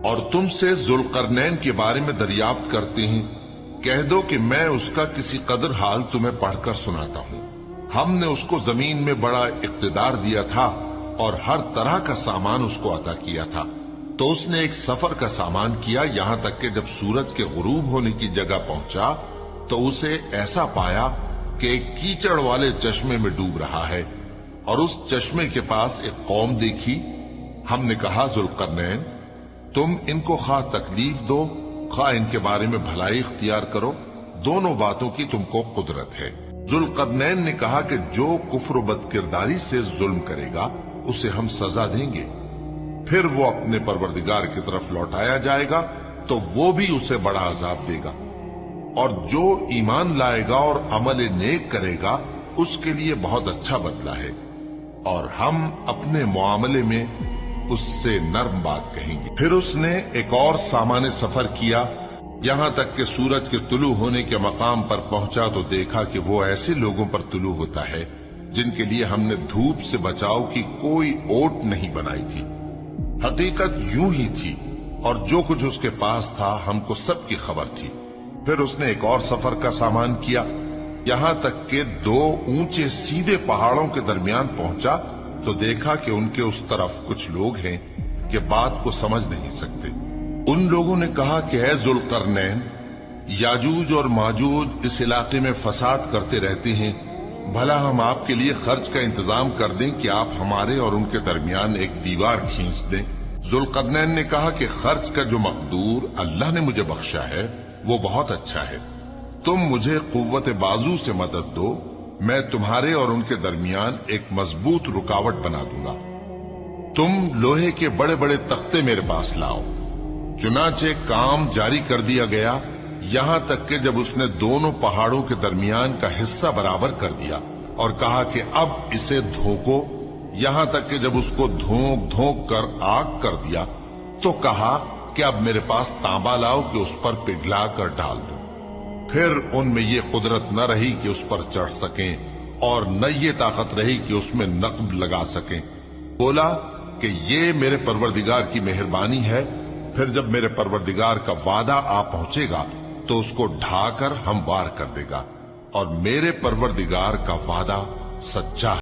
اور تم سے ذوالقرنین کے بارے میں دریافت کرتے ہیں، کہہ دو کہ میں اس کا کسی قدر حال تمہیں پڑھ کر سناتا ہوں۔ ہم نے اس کو زمین میں بڑا اقتدار دیا تھا اور ہر طرح کا سامان اس کو عطا کیا تھا، تو اس نے ایک سفر کا سامان کیا، یہاں تک کہ جب سورج کے غروب ہونے کی جگہ پہنچا تو اسے ایسا پایا کہ ایک کیچڑ والے چشمے میں ڈوب رہا ہے، اور اس چشمے کے پاس ایک قوم دیکھی۔ ہم نے کہا ذوالقرنین، تم ان کو خواہ تکلیف دو خواہ ان کے بارے میں بھلائی اختیار کرو، دونوں باتوں کی تم کو قدرت ہے۔ ذوالقرنین نے کہا کہ جو کفر و بد کرداری سے ظلم کرے گا اسے ہم سزا دیں گے، پھر وہ اپنے پروردگار کی طرف لوٹایا جائے گا تو وہ بھی اسے بڑا عذاب دے گا، اور جو ایمان لائے گا اور عمل نیک کرے گا اس کے لیے بہت اچھا بدلہ ہے، اور ہم اپنے معاملے میں اس سے نرم بات کہیں گے۔ پھر اس نے ایک اور سامان سفر کیا، یہاں تک کہ سورج کے طلوع ہونے کے مقام پر پہنچا تو دیکھا کہ وہ ایسے لوگوں پر طلوع ہوتا ہے جن کے لیے ہم نے دھوپ سے بچاؤ کی کوئی اوٹ نہیں بنائی تھی۔ حقیقت یوں ہی تھی، اور جو کچھ اس کے پاس تھا ہم کو سب کی خبر تھی۔ پھر اس نے ایک اور سفر کا سامان کیا، یہاں تک کہ دو اونچے سیدھے پہاڑوں کے درمیان پہنچا تو دیکھا کہ ان کے اس طرف کچھ لوگ ہیں کہ بات کو سمجھ نہیں سکتے۔ ان لوگوں نے کہا کہ اے ذوالقرنین، یاجوج اور ماجوج اس علاقے میں فساد کرتے رہتے ہیں، بھلا ہم آپ کے لیے خرچ کا انتظام کر دیں کہ آپ ہمارے اور ان کے درمیان ایک دیوار کھینچ دیں۔ ذوالقرنین نے کہا کہ خرچ کا جو مقدور اللہ نے مجھے بخشا ہے وہ بہت اچھا ہے، تم مجھے قوت بازو سے مدد دو، میں تمہارے اور ان کے درمیان ایک مضبوط رکاوٹ بنا دوں گا۔ تم لوہے کے بڑے بڑے تختے میرے پاس لاؤ۔ چنانچہ کام جاری کر دیا گیا، یہاں تک کہ جب اس نے دونوں پہاڑوں کے درمیان کا حصہ برابر کر دیا اور کہا کہ اب اسے دھوکو، یہاں تک کہ جب اس کو دھونک دھونک کر آگ کر دیا تو کہا کہ اب میرے پاس تانبا لاؤ کہ اس پر پگھلا کر ڈال دو۔ پھر ان میں یہ قدرت نہ رہی کہ اس پر چڑھ سکیں اور نہ یہ طاقت رہی کہ اس میں نقب لگا سکیں۔ بولا کہ یہ میرے پروردگار کی مہربانی ہے، پھر جب میرے پروردگار کا وعدہ آ پہنچے گا تو اس کو ڈھا کر ہموار کر دے گا، اور میرے پروردگار کا وعدہ سچا ہے۔